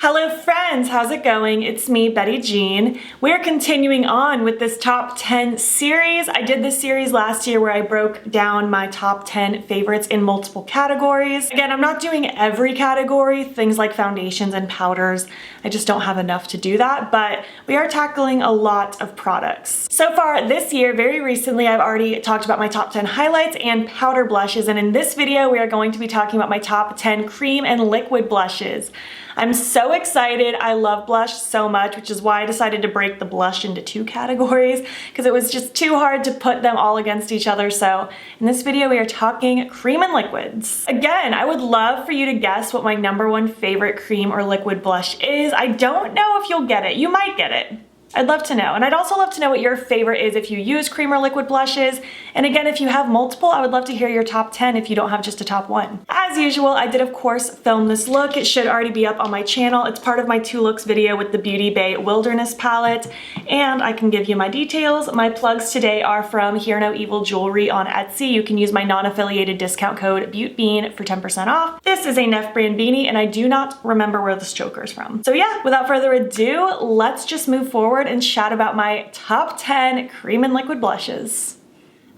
Hello friends, how's it going? It's me, Betty Jean. We're continuing on with this top 10 series. I did this series last year where I broke down my top 10 favorites in multiple categories. Again, I'm not doing every category, things like foundations and powders. I just don't have enough to do that, but we are tackling a lot of products. So far this year, very recently, I've already talked about my top 10 highlights and powder blushes, and in this video, we are going to be talking about my top 10 cream and liquid blushes. I'm so excited. I love blush so much, which is why I decided to break the blush into two categories because it was just too hard to put them all against each other. So in this video, we are talking cream and liquids. Again, I would love for you to guess what my #1 favorite cream or liquid blush is. I don't know if you'll get it. You might get it. I'd love to know. And I'd also love to know what your favorite is if you use cream or liquid blushes. And again, if you have multiple, I would love to hear your top 10 if you don't have just a top 1. As usual, I did of course film this look. It should already be up on my channel. It's part of my 2 looks video with the Beauty Bay Wilderness palette. And I can give you my details. My plugs today are from Hear No Evil Jewelry on Etsy. You can use my non-affiliated discount code BATTYBEAN for 10% off. This is a Neff brand beanie and I do not remember where this choker is from. So yeah, without further ado, let's just move forward and chat about my top 10 cream and liquid blushes.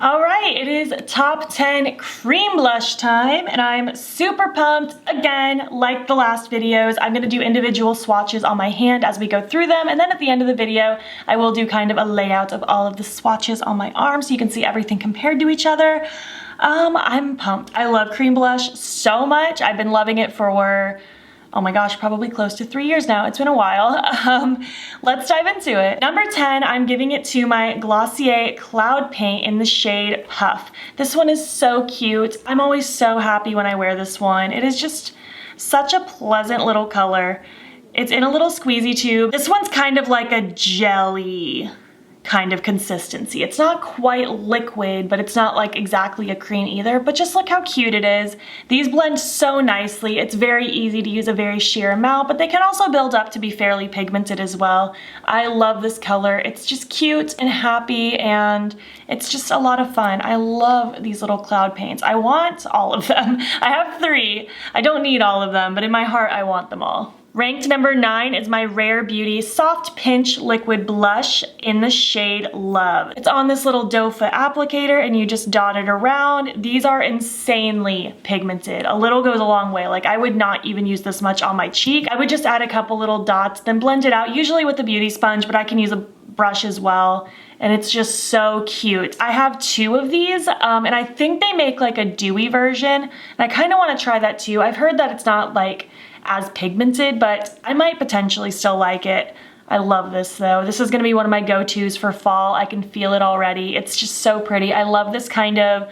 All right, it is top 10 cream blush time, and I'm super pumped. Again, like the last videos, I'm gonna do individual swatches on my hand as we go through them, and then at the end of the video, I will do kind of a layout of all of the swatches on my arm so you can see everything compared to each other. I'm pumped. I love cream blush so much. I've been loving it for, oh my gosh, probably close to 3 years now. It's been a while. Let's dive into it. Number 10, I'm giving it to my Glossier Cloud Paint in the shade Puff. This one is so cute. I'm always so happy when I wear this one. It is just such a pleasant little color. It's in a little squeezy tube. This one's kind of like a jelly kind of consistency. It's not quite liquid, but it's not like exactly a cream either, but just look how cute it is. These blend so nicely. It's very easy to use a very sheer amount, but they can also build up to be fairly pigmented as well. I love this color. It's just cute and happy, and it's just a lot of fun. I love these little cloud paints. I want all of them. I have 3. I don't need all of them, but in my heart, I want them all. Ranked number 9 is my Rare Beauty Soft Pinch Liquid Blush in the shade Love. It's on this little doe foot applicator and you just dot it around. These are insanely pigmented. A little goes a long way. Like, I would not even use this much on my cheek. I would just add a couple little dots, then blend it out, usually with a beauty sponge, but I can use a brush as well. And it's just so cute. I have 2 of these, and I think they make like a dewy version, and I kind of want to try that too. I've heard that it's not like as pigmented, but I might potentially still like it. I love this though. This is gonna be one of my go-tos for fall. I can feel it already. It's just so pretty. I love this kind of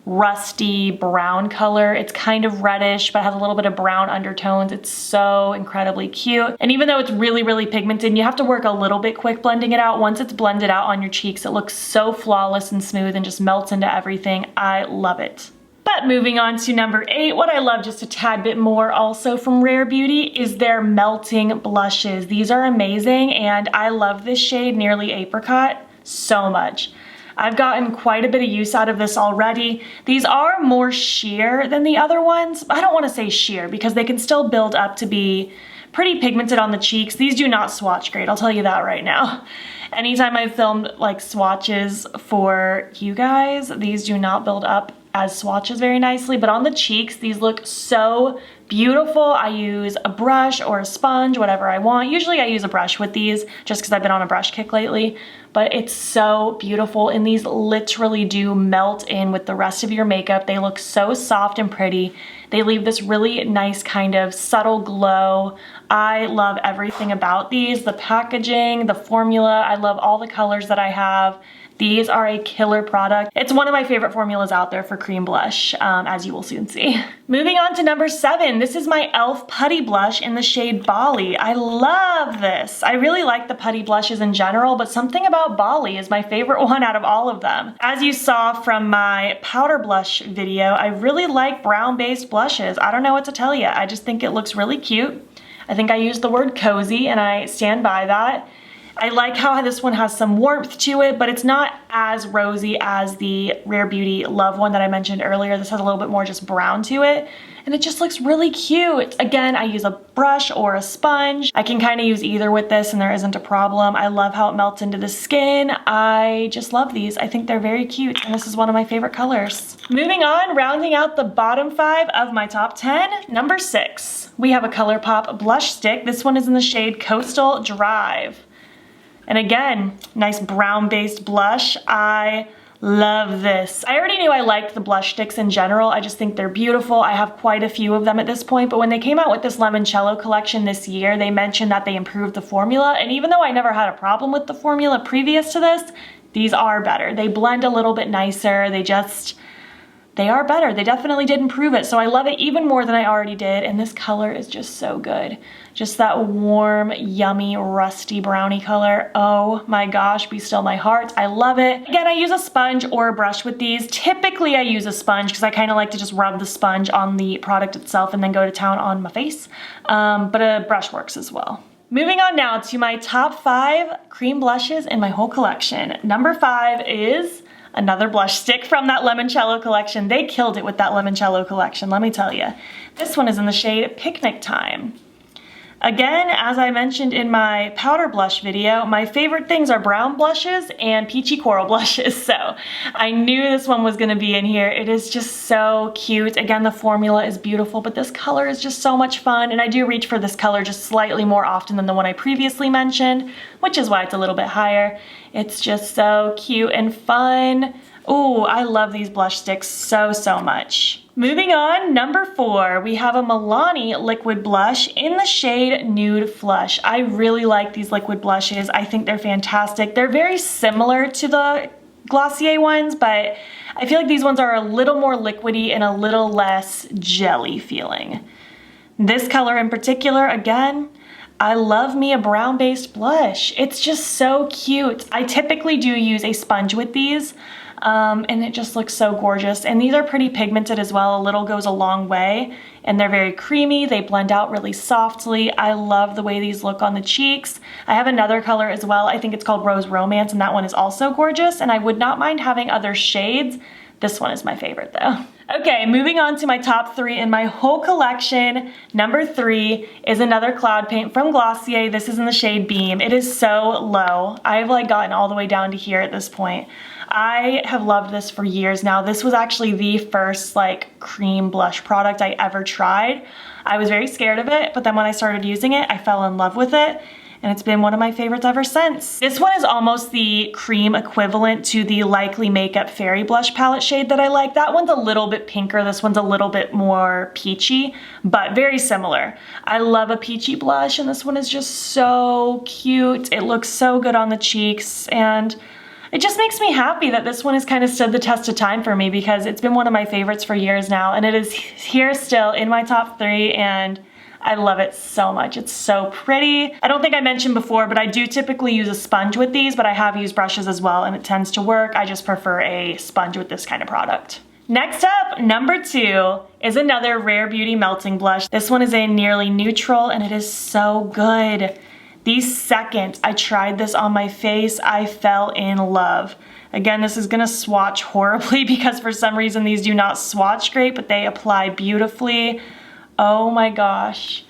rusty brown color. It's kind of reddish, but has a little bit of brown undertones. It's so incredibly cute. And even though it's really, really pigmented, and you have to work a little bit quick blending it out, once it's blended out on your cheeks, it looks so flawless and smooth and just melts into everything. I love it. But moving on to number 8, what I love just a tad bit more also from Rare Beauty is their melting blushes. These are amazing, and I love this shade, Nearly Apricot, so much. I've gotten quite a bit of use out of this already. These are more sheer than the other ones. I don't want to say sheer because they can still build up to be pretty pigmented on the cheeks. These do not swatch great, I'll tell you that right now. Anytime I've filmed like swatches for you guys, these do not build up as swatches very nicely, but on the cheeks, these look so beautiful. I use a brush or a sponge, whatever I want. Usually I use a brush with these just because I've been on a brush kick lately, but it's so beautiful, and these literally do melt in with the rest of your makeup. They look so soft and pretty. They leave this really nice kind of subtle glow. I love everything about these, the packaging, the formula. I love all the colors that I have. These are a killer product. It's one of my favorite formulas out there for cream blush, as you will soon see. Moving on to number 7, this is my e.l.f. Putty Blush in the shade Bali. I love this. I really like the putty blushes in general, but something about Bali is my favorite one out of all of them. As you saw from my powder blush video, I really like brown-based blushes. I don't know what to tell you. I just think it looks really cute. I think I used the word cozy, and I stand by that. I like how this one has some warmth to it, but it's not as rosy as the Rare Beauty Love one that I mentioned earlier. This has a little bit more just brown to it, and it just looks really cute. Again, I use a brush or a sponge. I can kind of use either with this and there isn't a problem. I love how it melts into the skin. I just love these. I think they're very cute, and this is one of my favorite colors. Moving on, rounding out the bottom 5 of my top 10, number 6, we have a Colourpop blush stick. This one is in the shade Coastal Drive. And again, nice brown-based blush. I love this. I already knew I liked the blush sticks in general. I just think they're beautiful. I have quite a few of them at this point, but when they came out with this Limoncello collection this year, they mentioned that they improved the formula, and even though I never had a problem with the formula previous to this, these are better. They blend a little bit nicer. They are better. They definitely did improve it. So I love it even more than I already did. And this color is just so good. Just that warm, yummy, rusty brownie color. Oh my gosh, be still my heart. I love it. Again, I use a sponge or a brush with these. Typically I use a sponge because I kind of like to just rub the sponge on the product itself and then go to town on my face. But a brush works as well. Moving on now to my top 5 cream blushes in my whole collection. Number 5 is another blush stick from that Limoncello collection. They killed it with that Limoncello collection, let me tell you. This one is in the shade Picnic Time. Again, as I mentioned in my powder blush video, my favorite things are brown blushes and peachy coral blushes, so I knew this one was gonna be in here. It is just so cute. Again, the formula is beautiful, but this color is just so much fun, and I do reach for this color just slightly more often than the one I previously mentioned, which is why it's a little bit higher. It's just so cute and fun. Ooh, I love these blush sticks so much. Moving on, number 4, we have a Milani liquid blush in the shade Nude Flush. I really like these liquid blushes. I think they're fantastic. They're very similar to the Glossier ones, but I feel like these ones are a little more liquidy and a little less jelly feeling. This color in particular, again, I love me a brown-based blush. It's just so cute. I typically do use a sponge with these, and it just looks so gorgeous. And these are pretty pigmented as well. A little goes a long way, and they're very creamy. They blend out really softly. I love the way these look on the cheeks. I have another color as well. I think it's called Rose Romance, and that one is also gorgeous, and I would not mind having other shades. This one is my favorite though. Okay, moving on to my top 3 in my whole collection. Number 3 is another cloud paint from Glossier. This is in the shade Beam. It is so low. I've like gotten all the way down to here at this point. I have loved this for years now. This was actually the first like cream blush product I ever tried. I was very scared of it, but then when I started using it, I fell in love with it. And it's been one of my favorites ever since. This one is almost the cream equivalent to the Likely Makeup Fairy Blush palette shade that I like. That one's a little bit pinker, this one's a little bit more peachy, but very similar. I love a peachy blush, and this one is just so cute. It looks so good on the cheeks, and it just makes me happy that this one has kind of stood the test of time for me, because it's been one of my favorites for years now, and it is here still in my top 3, and I love it so much. It's so pretty. I don't think I mentioned before, but I do typically use a sponge with these, but I have used brushes as well, and it tends to work. I just prefer a sponge with this kind of product. Next up, number 2 is another Rare Beauty Melting Blush. This one is a nearly neutral, and it is so good. The second I tried this on my face, I fell in love. Again, this is gonna swatch horribly because for some reason these do not swatch great, but they apply beautifully. Oh my gosh.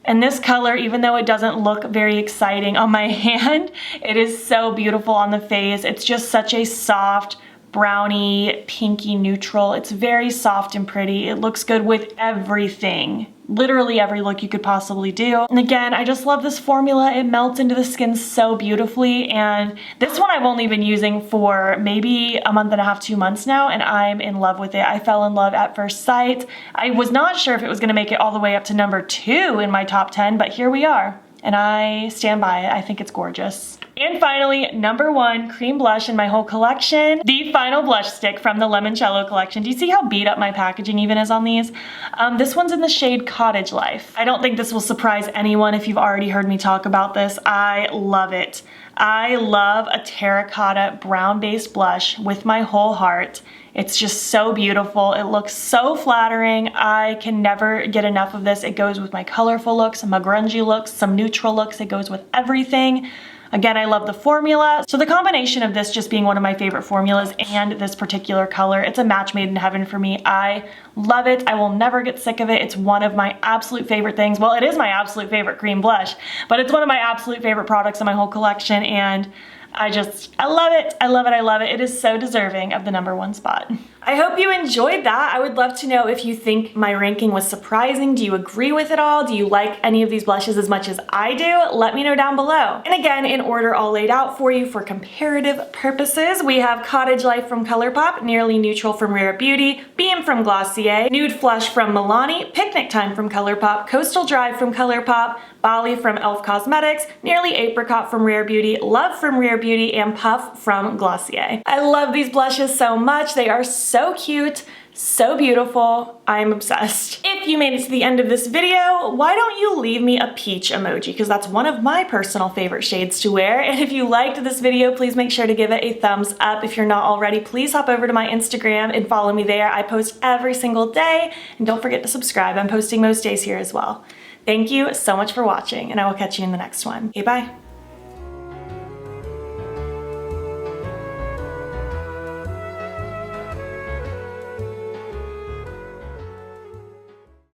And this color, even though it doesn't look very exciting on my hand, it is so beautiful on the face. It's just such a soft, brownie, pinky neutral. It's very soft and pretty. It looks good with everything. Literally every look you could possibly do. And again, I just love this formula. It melts into the skin so beautifully, and this one I've only been using for maybe a month and a half, 2 months now, and I'm in love with it. I fell in love at first sight. I was not sure if it was gonna make it all the way up to number 2 in my top 10, but here we are, and I stand by it. I think it's gorgeous. And finally, number 1 cream blush in my whole collection, the final blush stick from the Limoncello collection. Do you see how beat up my packaging even is on these? This one's in the shade Cottage Life. I don't think this will surprise anyone if you've already heard me talk about this. I love it. I love a terracotta brown-based blush with my whole heart. It's just so beautiful. It looks so flattering. I can never get enough of this. It goes with my colorful looks, my grungy looks, some neutral looks. It goes with everything. Again, I love the formula. So the combination of this just being one of my favorite formulas and this particular color, it's a match made in heaven for me. I love it. I will never get sick of it. It's one of my absolute favorite things. Well, it is my absolute favorite cream blush, but it's one of my absolute favorite products in my whole collection, and I love it. I love it. I love it. It is so deserving of the #1 spot. I hope you enjoyed that. I would love to know if you think my ranking was surprising. Do you agree with it all? Do you like any of these blushes as much as I do? Let me know down below. And again, in order all laid out for you for comparative purposes, we have Cottage Life from Colourpop, Nearly Neutral from Rare Beauty, Beam from Glossier, Nude Flush from Milani, Picnic Time from Colourpop, Coastal Drive from Colourpop, Bali from e.l.f. Cosmetics, Nearly Apricot from Rare Beauty, Love from Rare Beauty, and Puff from Glossier. I love these blushes so much. They are so cute, so beautiful. I'm obsessed. If you made it to the end of this video, why don't you leave me a peach emoji, because that's one of my personal favorite shades to wear. And if you liked this video, please make sure to give it a thumbs up. If you're not already, please hop over to my Instagram and follow me there. I post every single day, and don't forget to subscribe. I'm posting most days here as well. Thank you so much for watching, and I will catch you in the next one. Okay, bye.